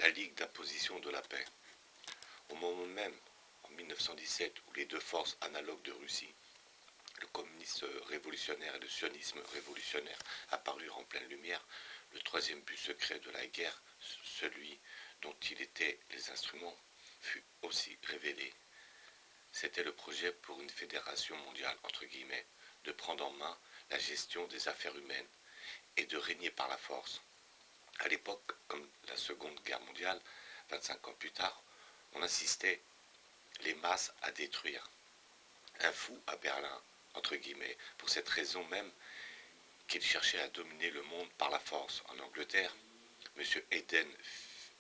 la Ligue d'imposition de la paix. Au moment même, en 1917, où les deux forces analogues de Russie, le communisme révolutionnaire et le sionisme révolutionnaire, apparurent en pleine lumière, le troisième but secret de la guerre, celui dont il était les instruments, fut aussi révélé. C'était le projet pour une fédération mondiale, entre guillemets, de prendre en main la gestion des affaires humaines et de régner par la force. À l'époque, comme la Seconde Guerre mondiale, 25 ans plus tard, on insistait les masses à détruire. Un fou à Berlin, entre guillemets, pour cette raison même qu'il cherchait à dominer le monde par la force. En Angleterre, M. Eden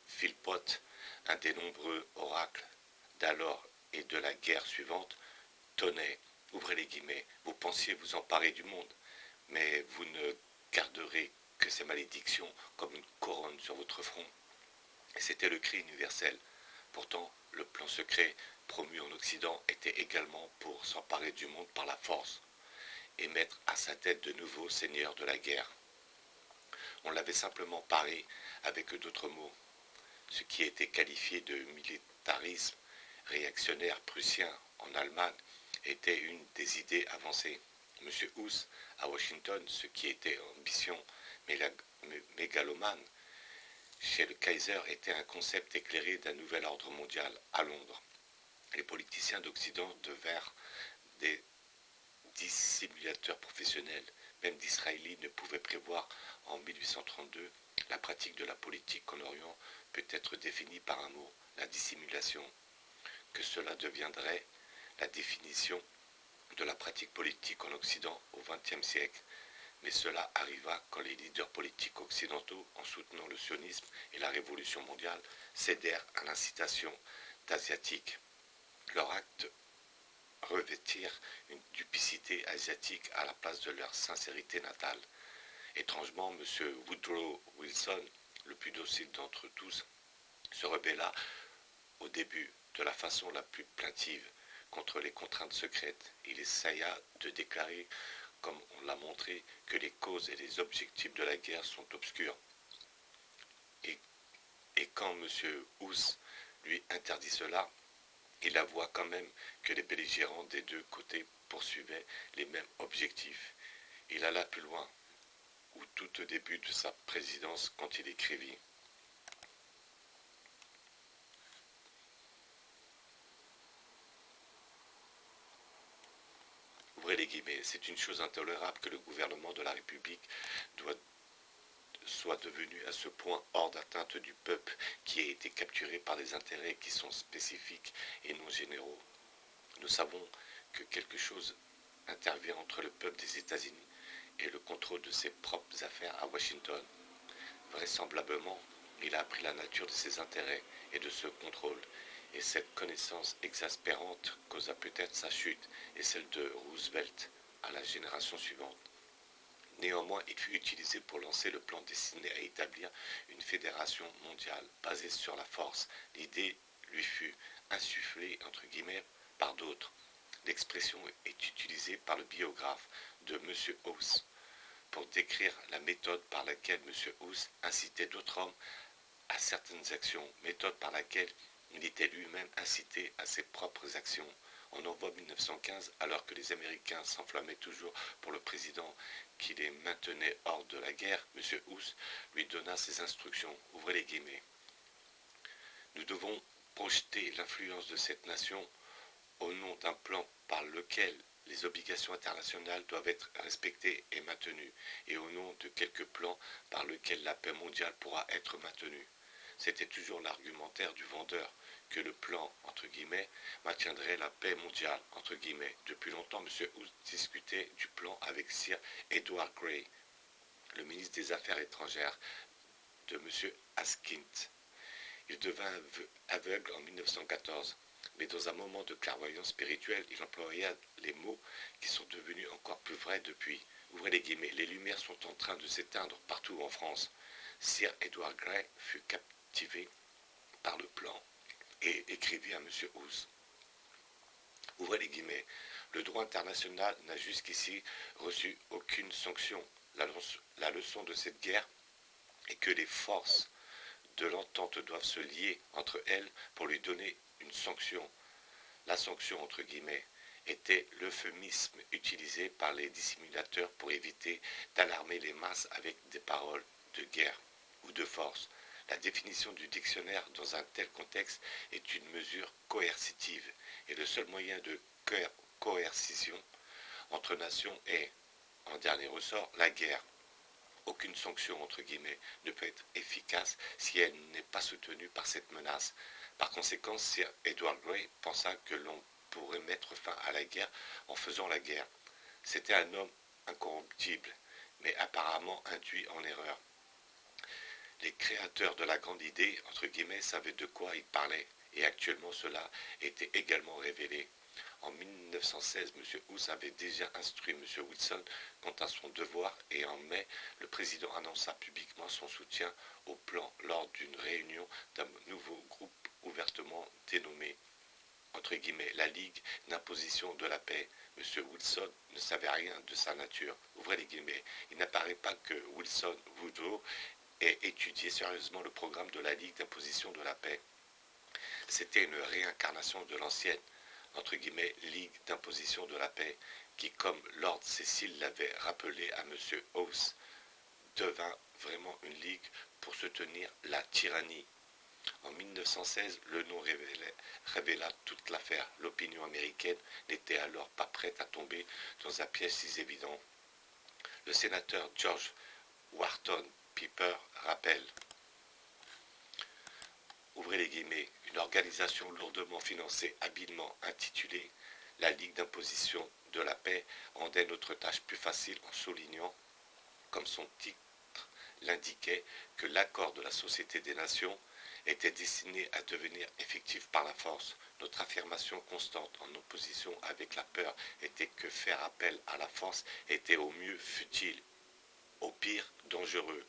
Philpott, un des nombreux oracles d'alors et de la guerre suivante, tenait, ouvrez les guillemets, vous pensiez vous emparer du monde, mais vous ne garderez que ces malédictions comme une couronne sur votre front. Et c'était le cri universel. Pourtant, le plan secret promu en Occident était également pour s'emparer du monde par la force et mettre à sa tête de nouveaux seigneurs de la guerre. On l'avait simplement paré avec d'autres mots. Ce qui était qualifié de militarisme réactionnaire prussien en Allemagne était une des idées avancées. M. Hus, à Washington, ce qui était ambition mégalomane, chez le Kaiser était un concept éclairé d'un nouvel ordre mondial à Londres. Les politiciens d'Occident devinrent des dissimulateurs professionnels. Même Disraeli ne pouvait prévoir en 1832 la pratique de la politique en Orient peut être définie par un mot, la dissimulation, que cela deviendrait la définition de la pratique politique en Occident au XXe siècle. Mais cela arriva quand les leaders politiques occidentaux, en soutenant le sionisme et la révolution mondiale, cédèrent à l'incitation d'asiatiques. Leurs actes revêtirent une duplicité asiatique à la place de leur sincérité natale. Étrangement, M. Woodrow Wilson, le plus docile d'entre tous, se rebella au début de la façon la plus plaintive contre les contraintes secrètes. Il essaya de déclarer, comme on l'a montré, que les causes et les objectifs de la guerre sont obscurs. Et quand M. Hus lui interdit cela, il avoua quand même que les belligérants des deux côtés poursuivaient les mêmes objectifs. Il alla plus loin, ou tout au début de sa présidence, quand il écrivit ouvrez les guillemets, c'est une chose intolérable que le gouvernement de la République soit devenu à ce point hors d'atteinte du peuple qui a été capturé par des intérêts qui sont spécifiques et non généraux. Nous savons que quelque chose intervient entre le peuple des États-Unis et le contrôle de ses propres affaires à Washington. Vraisemblablement, il a appris la nature de ses intérêts et de ce contrôle, et cette connaissance exaspérante causa peut-être sa chute et celle de Roosevelt à la génération suivante. Néanmoins, il fut utilisé pour lancer le plan destiné à établir une fédération mondiale basée sur la force. L'idée lui fut insufflée, entre guillemets, par d'autres. L'expression est utilisée par le biographe de M. Hus pour décrire la méthode par laquelle M. Hus incitait d'autres hommes à certaines actions, méthode par laquelle il était lui-même incité à ses propres actions. En novembre 1915, alors que les Américains s'enflammaient toujours pour le président qui les maintenait hors de la guerre, M. Hus lui donna ses instructions, ouvrez les guillemets. Nous devons projeter l'influence de cette nation au nom d'un plan par lequel les obligations internationales doivent être respectées et maintenues, et au nom de quelques plans par lequel la paix mondiale pourra être maintenue. C'était toujours l'argumentaire du vendeur, que le plan, entre guillemets, maintiendrait la paix mondiale, entre guillemets. Depuis longtemps, M. Hus discutait du plan avec Sir Edward Grey, le ministre des Affaires étrangères de M. Asquith. Il devint aveugle en 1914, mais dans un moment de clairvoyance spirituelle, il employa les mots qui sont devenus encore plus vrais depuis. Ouvrez les guillemets, les lumières sont en train de s'éteindre partout en France. Sir Edward Grey fut captivé par le plan et écrivit à M. Hus. Ouvrez les guillemets, le droit international n'a jusqu'ici reçu aucune sanction. La leçon de cette guerre est que les forces de l'entente doivent se lier entre elles pour lui donner une sanction. La sanction, entre guillemets, était l'euphémisme utilisé par les dissimulateurs pour éviter d'alarmer les masses avec des paroles de guerre ou de force. La définition du dictionnaire dans un tel contexte est une mesure coercitive et le seul moyen de coercition entre nations est, en dernier ressort, la guerre. Aucune sanction, entre guillemets, ne peut être efficace si elle n'est pas soutenue par cette menace. Par conséquent, Sir Edward Grey pensa que l'on pourrait mettre fin à la guerre en faisant la guerre. C'était un homme incorruptible, mais apparemment induit en erreur. Les créateurs de la grande idée, entre guillemets, savaient de quoi ils parlaient, et actuellement cela était également révélé. En 1916, M. House avait déjà instruit M. Wilson quant à son devoir et en mai, le président annonça publiquement son soutien au plan lors d'une réunion d'un nouveau groupe ouvertement dénommé entre guillemets, la Ligue d'imposition de la paix. M. Wilson ne savait rien de sa nature. Ouvrez les guillemets. Il n'apparaît pas que Wilson Woodrow ait étudié sérieusement le programme de la Ligue d'imposition de la paix. C'était une réincarnation de l'ancienne, entre guillemets, Ligue d'imposition de la paix, qui, comme Lord Cecil l'avait rappelé à M. House, devint vraiment une ligue pour soutenir la tyrannie. En 1916, le nom révéla toute l'affaire. L'opinion américaine n'était alors pas prête à tomber dans un piège si évident. Le sénateur George Wharton Piper rappelle, ouvrez les guillemets, une organisation lourdement financée, habilement intitulée la Ligue d'imposition de la paix rendait notre tâche plus facile en soulignant, comme son titre l'indiquait, que l'accord de la Société des Nations était destiné à devenir effectif par la force. Notre affirmation constante en opposition avec la peur était que faire appel à la force était au mieux futile, au pire dangereux.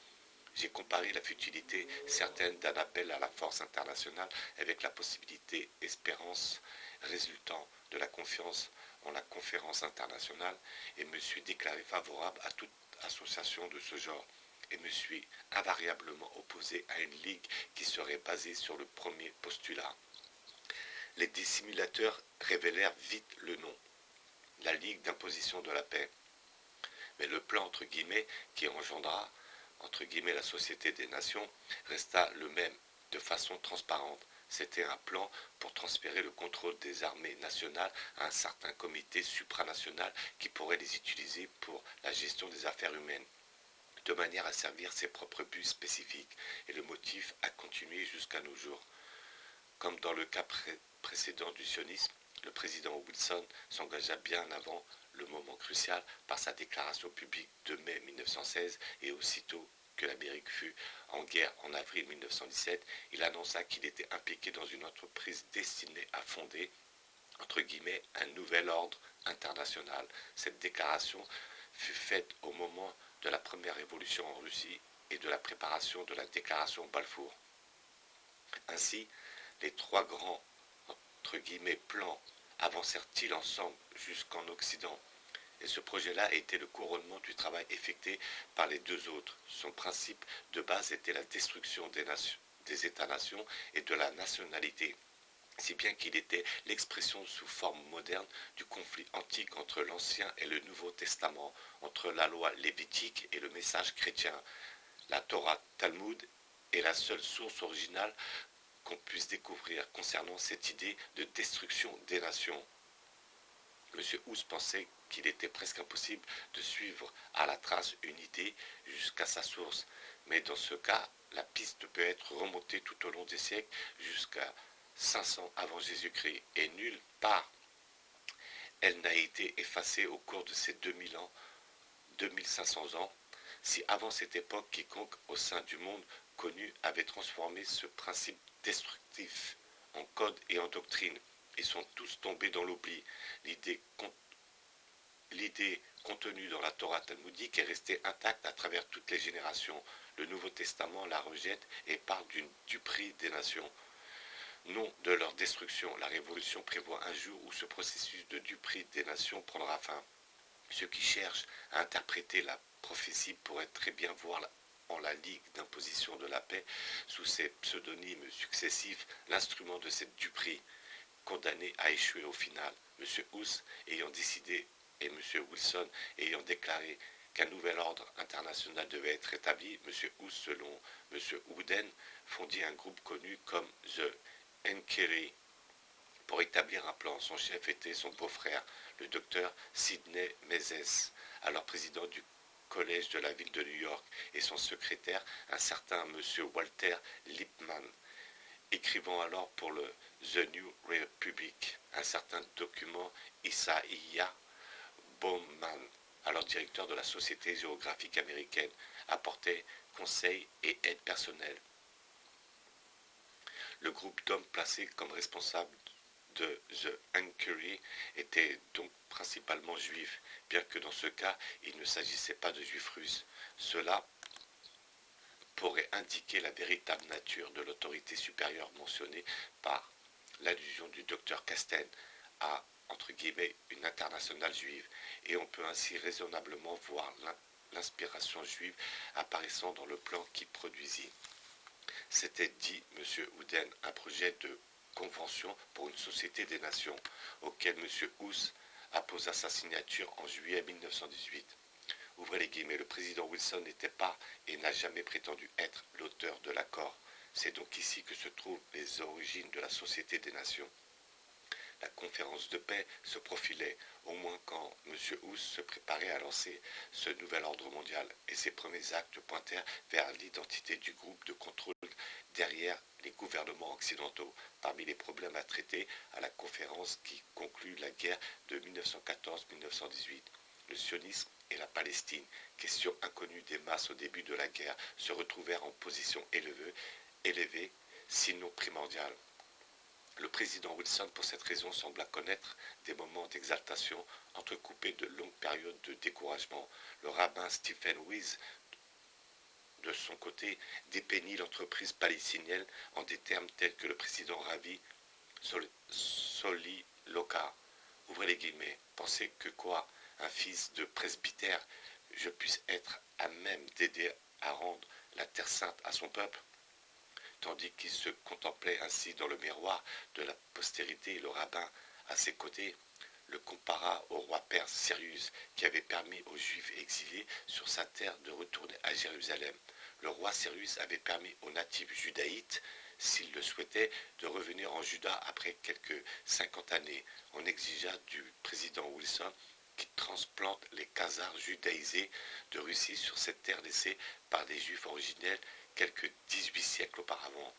J'ai comparé la futilité certaine d'un appel à la force internationale avec la possibilité espérance résultant de la confiance en la conférence internationale et me suis déclaré favorable à toute association de ce genre et me suis invariablement opposé à une ligue qui serait basée sur le premier postulat. Les dissimulateurs révélèrent vite le nom, la Ligue d'imposition de la paix. Mais le plan entre guillemets qui engendra entre guillemets la Société des Nations resta le même de façon transparente. C'était un plan pour transférer le contrôle des armées nationales à un certain comité supranational qui pourrait les utiliser pour la gestion des affaires humaines, de manière à servir ses propres buts spécifiques, et le motif a continué jusqu'à nos jours. Comme dans le cas précédent du sionisme, le président Wilson s'engagea bien avant le moment crucial par sa déclaration publique de mai 1916 et aussitôt que l'Amérique fut en guerre en avril 1917, il annonça qu'il était impliqué dans une entreprise destinée à fonder, entre guillemets, un nouvel ordre international. Cette déclaration fut faite au moment de la première révolution en Russie et de la préparation de la déclaration Balfour. Ainsi, les trois grands, entre guillemets, plans avancèrent-ils ensemble jusqu'en Occident. Et ce projet-là était le couronnement du travail effectué par les deux autres. Son principe de base était la destruction des États-nations et de la nationalité, si bien qu'il était l'expression sous forme moderne du conflit antique entre l'Ancien et le Nouveau Testament, entre la loi lévitique et le message chrétien. La Torah Talmud est la seule source originale qu'on puisse découvrir concernant cette idée de destruction des nations. M. House pensait qu'il était presque impossible de suivre à la trace une idée jusqu'à sa source, mais dans ce cas, la piste peut être remontée tout au long des siècles jusqu'à 500 avant Jésus-Christ, et nulle part elle n'a été effacée au cours de ces 2000 ans, 2500 ans, si avant cette époque quiconque au sein du monde connu avait transformé ce principe destructif en code et en doctrine. Ils sont tous tombés dans l'oubli. L'idée contenue dans la Torah talmudique est restée intacte à travers toutes les générations. Le Nouveau Testament la rejette et parle d'une duperie des nations, non de leur destruction. La Révolution prévoit un jour où ce processus de duperie des nations prendra fin. Ceux qui cherchent à interpréter la prophétie pourraient très bien voir en la Ligue d'imposition de la paix sous ses pseudonymes successifs l'instrument de cette duperie, condamné à échouer au final. M. House ayant décidé et M. Wilson ayant déclaré qu'un nouvel ordre international devait être établi, M. House, selon M. Wooden, fondit un groupe connu comme The Inquiry pour établir un plan. Son chef était son beau-frère, le docteur Sidney Mezes, alors président du collège de la ville de New York, et son secrétaire, un certain M. Walter Lippmann, écrivant alors pour le The New Republic un certain document Isaiah Bowman, alors directeur de la Société géographique américaine, apportait conseils et aide personnelle. Le groupe d'hommes placés comme responsable de The Inquiry était donc principalement juif, bien que dans ce cas, il ne s'agissait pas de juifs russes. Cela pourrait indiquer la véritable nature de l'autorité supérieure mentionnée par l'allusion du docteur Casten à, entre guillemets, une internationale juive, et on peut ainsi raisonnablement voir l'inspiration juive apparaissant dans le plan qui produisit. C'était, dit M. Houden, un projet de convention pour une société des nations, auquel M. House apposa sa signature en juillet 1918. Ouvrez les guillemets, le président Wilson n'était pas et n'a jamais prétendu être l'auteur de l'accord. C'est donc ici que se trouvent les origines de la Société des Nations. La conférence de paix se profilait, au moins quand M. House se préparait à lancer ce nouvel ordre mondial, et ses premiers actes pointèrent vers l'identité du groupe de contrôle derrière les gouvernements occidentaux. Parmi les problèmes à traiter à la conférence qui conclut la guerre de 1914-1918, le sionisme et la Palestine, question inconnue des masses au début de la guerre, se retrouvèrent en position élevée, sinon primordiale. Le président Wilson, pour cette raison, sembla connaître des moments d'exaltation entrecoupés de longues périodes de découragement. Le rabbin Stephen Wise, de son côté, dépeignit l'entreprise palestinienne en des termes tels que le président Ravi soliloqua, ouvrez les guillemets, pensez que quoi, un fils de presbytère, je puisse être à même d'aider à rendre la terre sainte à son peuple, tandis qu'il se contemplait ainsi dans le miroir de la postérité, le rabbin, à ses côtés, le compara au roi perse Cyrus, qui avait permis aux Juifs exilés sur sa terre de retourner à Jérusalem. Le roi Cyrus avait permis aux natifs judaïtes, s'ils le souhaitaient, de revenir en Juda après quelques 50 années. On exigea du président Wilson qui transplante les khazars judaïsés de Russie sur cette terre laissée par des Juifs originels quelques 18 siècles auparavant.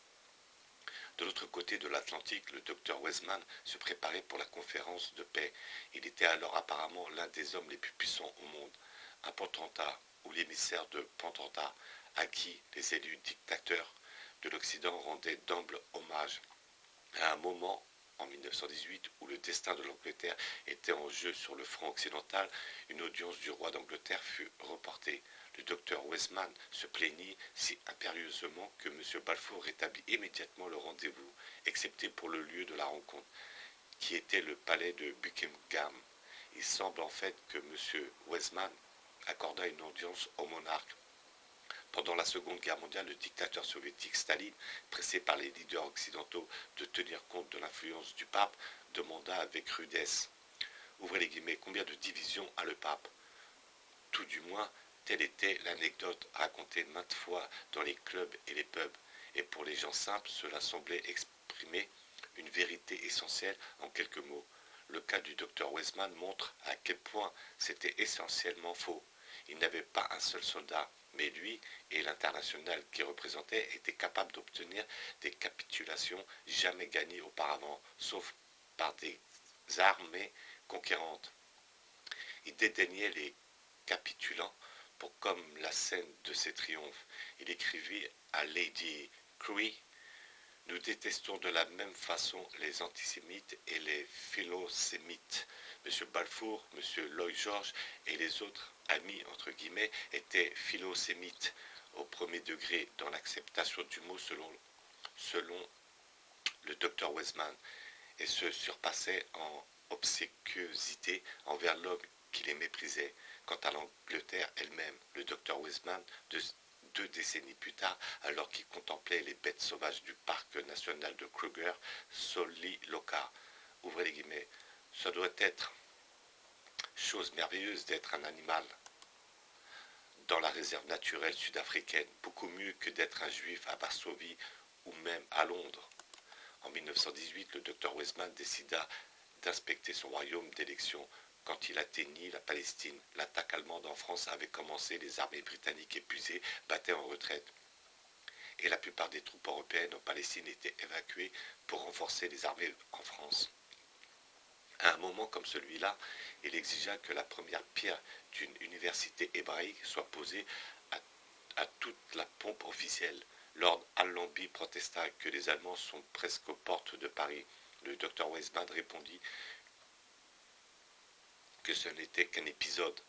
De l'autre côté de l'Atlantique, le docteur Weizmann se préparait pour la conférence de paix. Il était alors apparemment l'un des hommes les plus puissants au monde, un potentat ou l'émissaire de Pententa, à qui les élus dictateurs de l'Occident rendaient d'humbles hommages. À un moment, en 1918, où le destin de l'Angleterre était en jeu sur le front occidental, une audience du roi d'Angleterre fut reportée. Le docteur Weizmann se plaignit si impérieusement que M. Balfour rétablit immédiatement le rendez-vous, excepté pour le lieu de la rencontre, qui était le palais de Buckingham. Il semble en fait que M. Weizmann accorda une audience au monarque. Pendant la Seconde Guerre mondiale, le dictateur soviétique Staline, pressé par les leaders occidentaux de tenir compte de l'influence du pape, demanda avec rudesse, ouvrez les guillemets, combien de divisions a le pape? Tout du moins, telle était l'anecdote racontée maintes fois dans les clubs et les pubs, et pour les gens simples, cela semblait exprimer une vérité essentielle en quelques mots. Le cas du docteur Weizmann montre à quel point c'était essentiellement faux. Il n'avait pas un seul soldat, mais lui et l'international qu'il représentait étaient capables d'obtenir des capitulations jamais gagnées auparavant, sauf par des armées conquérantes. Il dédaignait les capitulants pour comme la scène de ses triomphes. Il écrivit à Lady Crewe, nous détestons de la même façon les antisémites et les philosémites. M. Balfour, M. Lloyd George et les autres amis, entre guillemets, étaient philosémites au premier degré dans l'acceptation du mot selon le docteur Weizmann, et se surpassaient en obséquiosité envers l'homme qui les méprisait. Quant à l'Angleterre elle-même, le docteur Weizmann 2 décennies plus tard, alors qu'il contemplait les bêtes sauvages du parc national de Kruger, Soliloka. Ouvrez les guillemets. Ça doit être chose merveilleuse d'être un animal dans la réserve naturelle sud-africaine, beaucoup mieux que d'être un juif à Varsovie ou même à Londres. En 1918, le Dr Weizmann décida d'inspecter son royaume d'élection. Quand il atteignit la Palestine, l'attaque allemande en France avait commencé, les armées britanniques épuisées battaient en retraite. Et la plupart des troupes européennes en Palestine étaient évacuées pour renforcer les armées en France. À un moment comme celui-là, il exigea que la première pierre d'une université hébraïque soit posée à toute la pompe officielle. Lord Allenby protesta que les Allemands sont presque aux portes de Paris. Le Dr Weizmann répondit que ce n'était qu'un épisode.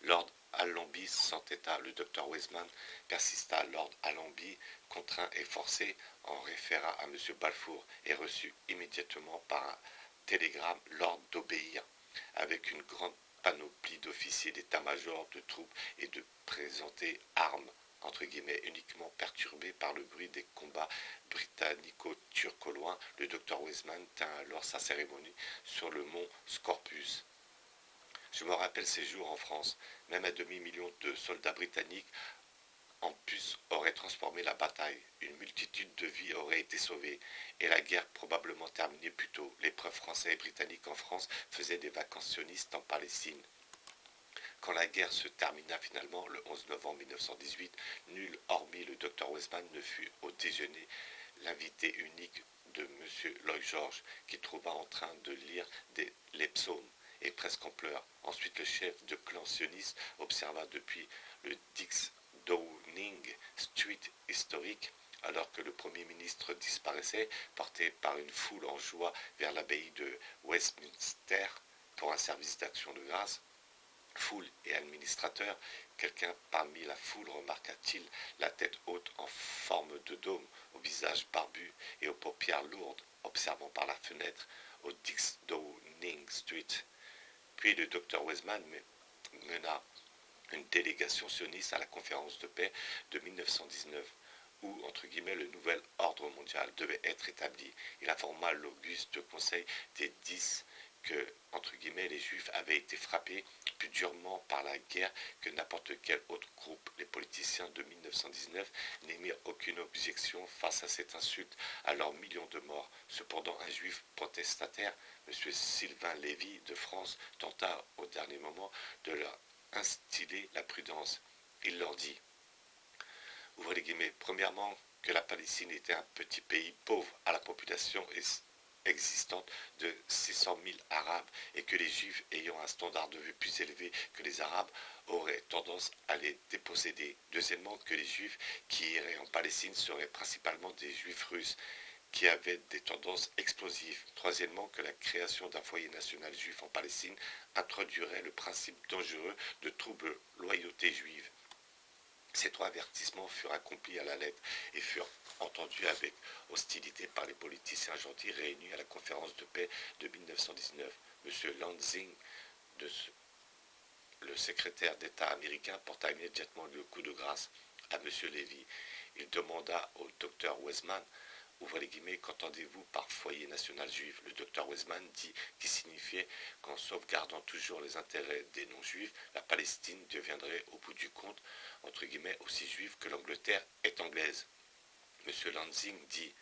Lord Allenby s'entêta. Le Dr Weizmann persista. Lord Allenby, contraint et forcé, en référa à M. Balfour et reçut immédiatement par un télégramme l'ordre d'obéir, avec une grande panoplie d'officiers d'état-major, de troupes et de présenter armes, entre guillemets, uniquement perturbés par le bruit des combats britannico-turcs au loin. Le Dr Weizmann tint alors sa cérémonie sur le mont Scorpus. Je me rappelle ces jours en France, même un demi-million de soldats britanniques en plus aurait transformé la bataille. Une multitude de vies aurait été sauvée et la guerre probablement terminée plus tôt. Les preuves français et britanniques en France faisaient des vacancionnistes en Palestine. Quand la guerre se termina finalement, le 11 novembre 1918, nul, hormis le Dr Weizmann, ne fut au déjeuner l'invité unique de M. Lloyd George, qui trouva en train de lire les psaumes, et presque en pleurs. Ensuite, le chef de clan sioniste observa depuis le Dix Downing Street historique, alors que le Premier ministre disparaissait, porté par une foule en joie vers l'abbaye de Westminster pour un service d'action de grâce. Foule et administrateur, quelqu'un parmi la foule remarqua-t-il la tête haute en forme de dôme, au visage barbu et aux paupières lourdes, observant par la fenêtre au Dix Downing Street. Puis le Dr Weizmann mena une délégation sioniste à la conférence de paix de 1919, où, entre guillemets, le nouvel ordre mondial devait être établi. Il informa l'auguste conseil des 10 que, entre guillemets, les Juifs avaient été frappés plus durement par la guerre que n'importe quel autre groupe. Les politiciens de 1919 n'émirent aucune objection face à cette insulte à leurs millions de morts. Cependant, un Juif protestataire, M. Sylvain Lévy de France, tenta au dernier moment de leur instiller la prudence. Il leur dit, ouvrez les guillemets, premièrement, que la Palestine était un petit pays pauvre à la population existante de 600 000 Arabes et que les Juifs ayant un standard de vue plus élevé que les Arabes auraient tendance à les déposséder. Deuxièmement, que les Juifs qui iraient en Palestine seraient principalement des Juifs russes qui avaient des tendances explosives. Troisièmement, que la création d'un foyer national juif en Palestine introduirait le principe dangereux de trouble loyauté juive. Ces 3 avertissements furent accomplis à la lettre et furent entendus avec hostilité par les politiciens gentils réunis à la conférence de paix de 1919. M. Lansing, le secrétaire d'État américain, porta immédiatement le coup de grâce à M. Lévy. Il demanda au Dr Weizmann, ouvrez les guillemets, qu'entendez-vous par foyer national juif? Le Dr Weizmann dit qu'il signifiait qu'en sauvegardant toujours les intérêts des non-juifs, la Palestine deviendrait au bout du compte, entre guillemets, aussi juive que l'Angleterre est anglaise. M. Lansing dit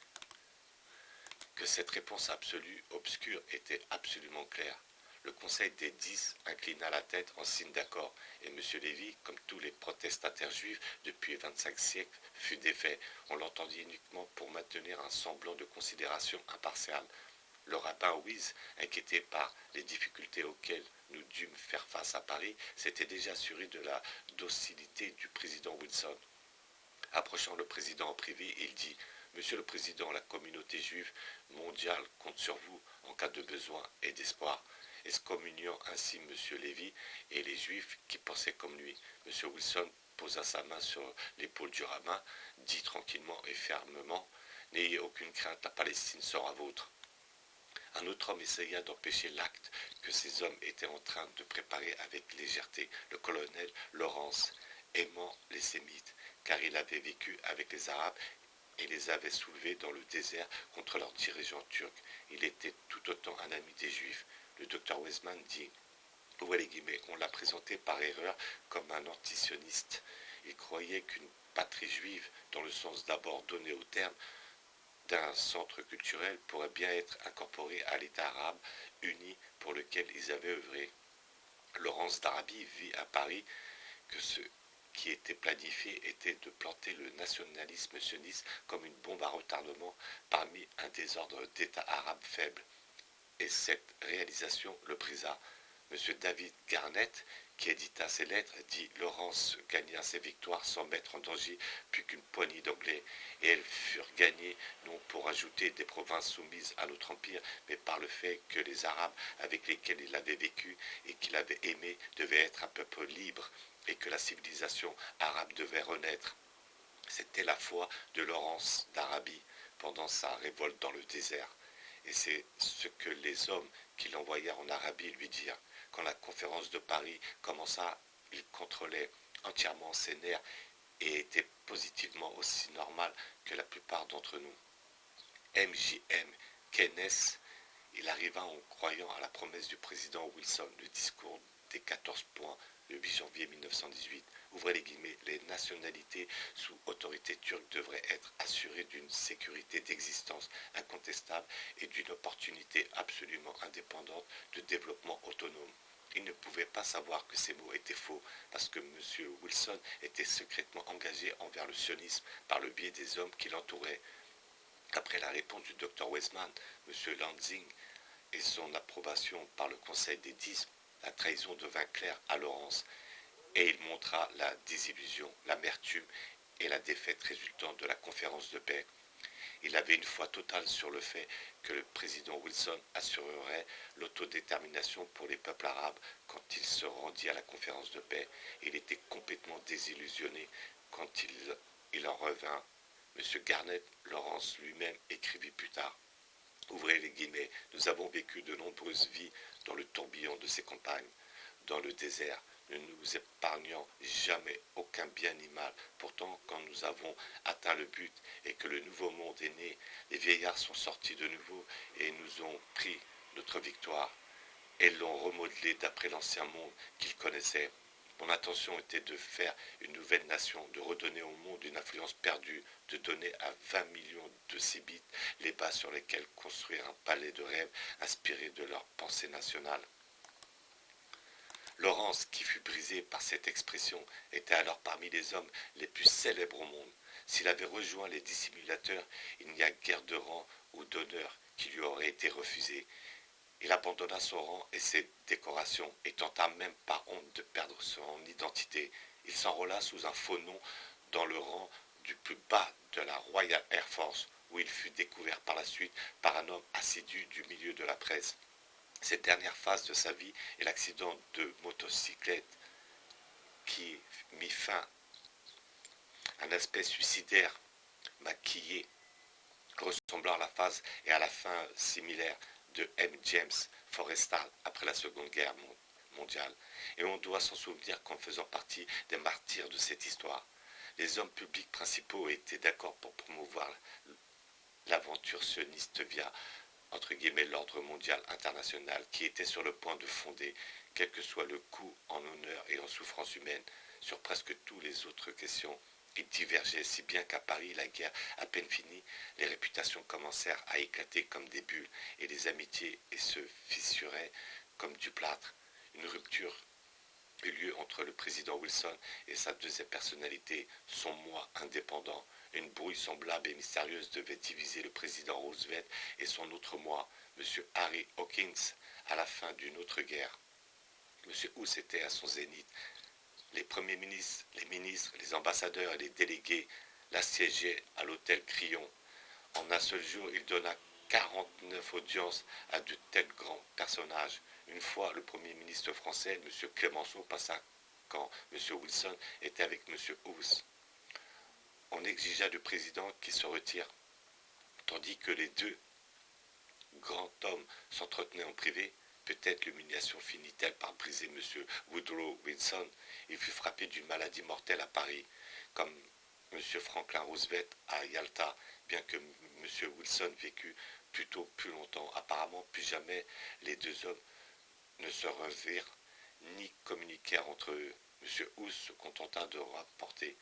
que cette réponse absolue, obscure, était absolument claire. Le Conseil des 10 inclina la tête en signe d'accord, et M. Lévy, comme tous les protestataires juifs depuis 25 siècles, fut défait. On l'entendit uniquement pour maintenir un semblant de considération impartiale. Le rabbin Wyss, inquiété par les difficultés auxquelles nous dûmes faire face à Paris, s'était déjà assuré de la docilité du président Wilson. Approchant le président en privé, il dit « Monsieur le Président, la communauté juive mondiale compte sur vous en cas de besoin et d'espoir. » Excommuniant ainsi M. Lévy et les Juifs qui pensaient comme lui. M. Wilson posa sa main sur l'épaule du rabbin, dit tranquillement et fermement « N'ayez aucune crainte, la Palestine sera vôtre. » Un autre homme essaya d'empêcher l'acte que ces hommes étaient en train de préparer avec légèreté, le colonel Lawrence, aimant les Sémites, car il avait vécu avec les Arabes et les avait soulevés dans le désert contre leurs dirigeants turcs. Il était tout autant un ami des Juifs. Le docteur Weizmann dit, ouvrez les guillemets, on l'a présenté par erreur comme un antisioniste. Il croyait qu'une patrie juive, dans le sens d'abord donné au terme d'un centre culturel, pourrait bien être incorporée à l'État arabe uni pour lequel ils avaient œuvré. Laurence d'Arabie vit à Paris que ce qui était planifié était de planter le nationalisme sioniste comme une bombe à retardement parmi un désordre d'États arabes faibles. Et cette réalisation le brisa. M. David Garnett, qui édita ses lettres, dit « Laurence gagna ses victoires sans mettre en danger plus qu'une poignée d'Anglais, et elles furent gagnées non pour ajouter des provinces soumises à notre empire, mais par le fait que les Arabes avec lesquels il avait vécu et qu'il avait aimé devaient être un peuple libre, et que la civilisation arabe devait renaître. » C'était la foi de Laurence d'Arabie pendant sa révolte dans le désert. Et c'est ce que les hommes qui l'envoyèrent en Arabie lui dirent. Quand la conférence de Paris commença, il contrôlait entièrement ses nerfs et était positivement aussi normal que la plupart d'entre nous. MJM Keynes, il arriva en croyant à la promesse du président Wilson, le discours des 14 points, le 8 janvier 1918. Ouvrez les guillemets, les nationalités sous autorité turque devraient être assurées d'une sécurité d'existence incontestable et d'une opportunité absolument indépendante de développement autonome. Il ne pouvait pas savoir que ces mots étaient faux, parce que M. Wilson était secrètement engagé envers le sionisme par le biais des hommes qui l'entouraient. Après la réponse du Dr Weizmann, M. Lansing et son approbation par le Conseil des 10, la trahison devint claire à Laurence, et il montra la désillusion, l'amertume et la défaite résultant de la conférence de paix. Il avait une foi totale sur le fait que le président Wilson assurerait l'autodétermination pour les peuples arabes quand il se rendit à la conférence de paix. Il était complètement désillusionné quand il en revint. M. Garnett Laurence lui-même écrivit plus tard. Ouvrez les guillemets, nous avons vécu de nombreuses vies dans le tourbillon de ces campagnes, dans le désert, ne nous épargnant jamais aucun bien ni mal. Pourtant, quand nous avons atteint le but et que le nouveau monde est né, les vieillards sont sortis de nouveau et nous ont pris notre victoire et l'ont remodelé d'après l'ancien monde qu'ils connaissaient. Mon intention était de faire une nouvelle nation, de redonner au monde une influence perdue, de donner à 20 millions de Sébites les bases sur lesquelles construire un palais de rêve inspiré de leur pensée nationale. Laurence, qui fut brisé par cette expression, était alors parmi les hommes les plus célèbres au monde. S'il avait rejoint les dissimulateurs, il n'y a guère de rang ou d'honneur qui lui aurait été refusé. Il abandonna son rang et ses décorations et tenta même par honte de perdre son identité. Il s'enrôla sous un faux nom dans le rang du plus bas de la Royal Air Force, où il fut découvert par la suite par un homme assidu du milieu de la presse. Cette dernière phase de sa vie est l'accident de motocyclette qui mit fin à un aspect suicidaire, maquillé, ressemblant à la phase et à la fin similaire de M. James Forrestal après la Seconde Guerre mondiale. Et on doit s'en souvenir comme faisant partie des martyrs de cette histoire. Les hommes publics principaux étaient d'accord pour promouvoir l'aventure sioniste via entre guillemets l'ordre mondial international qui était sur le point de fonder, quel que soit le coût en honneur et en souffrance humaine, sur presque toutes les autres questions. Ils divergeaient si bien qu'à Paris, la guerre à peine finie, les réputations commencèrent à éclater comme des bulles et les amitiés se fissuraient comme du plâtre. Une rupture eut lieu entre le président Wilson et sa deuxième personnalité, son moi indépendant. Une brouille semblable et mystérieuse devait diviser le président Roosevelt et son autre moi, M. Harry Hawkins, à la fin d'une autre guerre. M. House était à son zénith. Les premiers ministres, les ministres, les ambassadeurs et les délégués l'assiégeaient à l'hôtel Crillon. En un seul jour, il donna 49 audiences à de tels grands personnages. Une fois, le Premier ministre français, M. Clemenceau, passa quand M. Wilson était avec M. House. On exigea du président qu'il se retire, tandis que les deux grands hommes s'entretenaient en privé. Peut-être l'humiliation finit-elle par briser M. Woodrow Wilson. Il fut frappé d'une maladie mortelle à Paris. Comme M. Franklin Roosevelt à Yalta, bien que M. Wilson vécut plutôt plus longtemps. Apparemment, plus jamais les deux hommes ne se revirent ni communiquèrent entre eux. M. House se contenta de rapporter,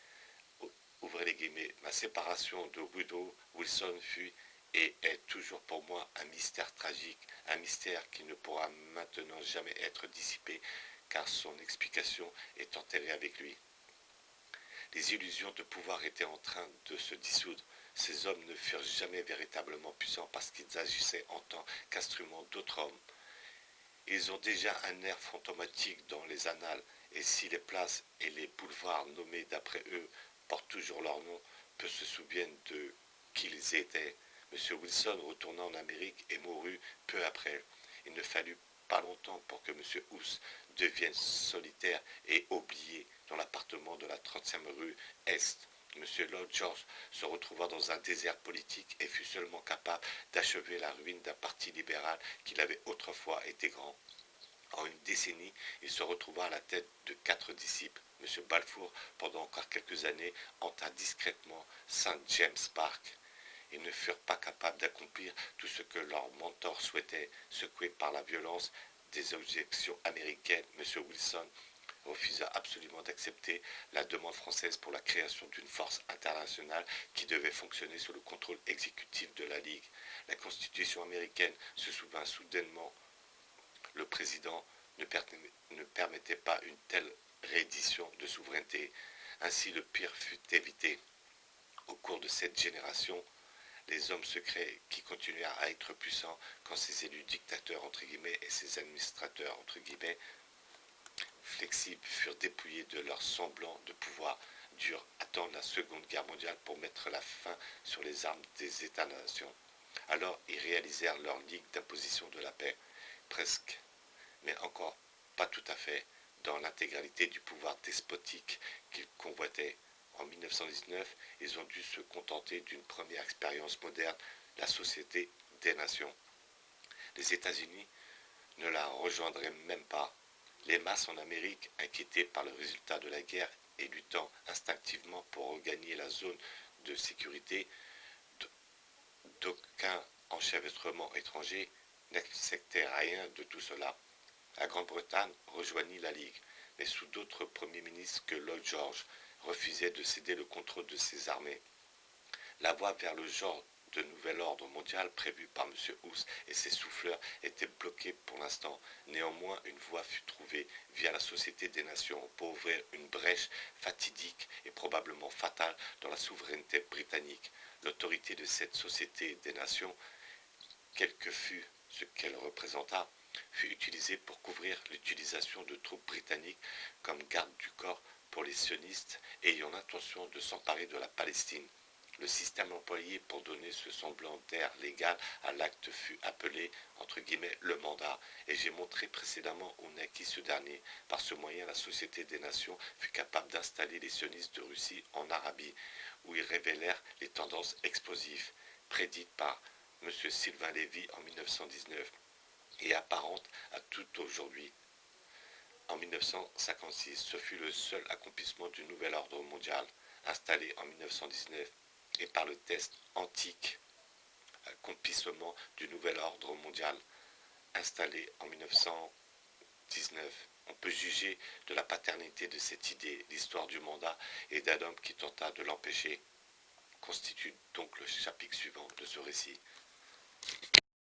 ouvrez les guillemets, ma séparation de Woodrow Wilson fut et est toujours pour moi un mystère tragique, un mystère qui ne pourra maintenant jamais être dissipé, car son explication est enterrée avec lui. Les illusions de pouvoir étaient en train de se dissoudre. Ces hommes ne furent jamais véritablement puissants parce qu'ils agissaient en tant qu'instruments d'autres hommes. Ils ont déjà un air fantomatique dans les annales, et si les places et les boulevards nommés d'après eux portent toujours leur nom, peu se souviennent de qui ils étaient. M. Wilson retourna en Amérique et mourut peu après. Il ne fallut pas longtemps pour que M. House devienne solitaire et oublié dans l'appartement de la 30e rue Est. M. Lloyd George se retrouva dans un désert politique et fut seulement capable d'achever la ruine d'un parti libéral qu'il avait autrefois été grand. En une décennie, il se retrouva à la tête de 4 disciples. M. Balfour, pendant encore quelques années, hanta discrètement St. James Park. Ils ne furent pas capables d'accomplir tout ce que leur mentor souhaitait. Secoué par la violence des objections américaines, M. Wilson refusa absolument d'accepter la demande française pour la création d'une force internationale qui devait fonctionner sous le contrôle exécutif de la Ligue. La Constitution américaine se souvint soudainement. Le président ne permettait pas une telle réédition de souveraineté. Ainsi, le pire fut évité. Au cours de cette génération, les hommes secrets qui continuèrent à être puissants quand ces élus dictateurs entre guillemets et ces administrateurs entre guillemets flexibles furent dépouillés de leur semblant de pouvoir, durent attendre la Seconde Guerre mondiale pour mettre la fin sur les armes des États-nations. Alors ils réalisèrent leur ligue d'imposition de la paix, presque, mais encore pas tout à fait, dans l'intégralité du pouvoir despotique qu'ils convoitaient. En 1919, ils ont dû se contenter d'une première expérience moderne, la Société des Nations. Les États-Unis ne la rejoindraient même pas. Les masses en Amérique, inquiétées par le résultat de la guerre et luttant instinctivement pour regagner la zone de sécurité, d'aucun enchevêtrement étranger, n'acceptaient rien de tout cela. La Grande-Bretagne rejoignit la Ligue, mais sous d'autres premiers ministres que Lloyd George refusait de céder le contrôle de ses armées. La voie vers le genre de nouvel ordre mondial prévu par M. House et ses souffleurs était bloquée pour l'instant. Néanmoins, une voie fut trouvée via la Société des Nations pour ouvrir une brèche fatidique et probablement fatale dans la souveraineté britannique. L'autorité de cette Société des Nations, quel que fût ce qu'elle représenta, fut utilisée pour couvrir l'utilisation de troupes britanniques comme garde du corps pour les sionistes ayant l'intention de s'emparer de la Palestine. Le système employé pour donner ce semblant d'air légal à l'acte fut appelé, entre guillemets, le mandat, et j'ai montré précédemment où naquit ce dernier. Par ce moyen, la Société des Nations fut capable d'installer les sionistes de Russie en Arabie, où ils révélèrent les tendances explosives, prédites par M. Sylvain Lévy en 1919, et apparentes à tout aujourd'hui. En 1956, ce fut le seul accomplissement du nouvel ordre mondial, installé en 1919, et par le test antique, accomplissement du nouvel ordre mondial, installé en 1919. On peut juger de la paternité de cette idée. L'histoire du mandat et d'un homme qui tenta de l'empêcher constitue donc le chapitre suivant de ce récit.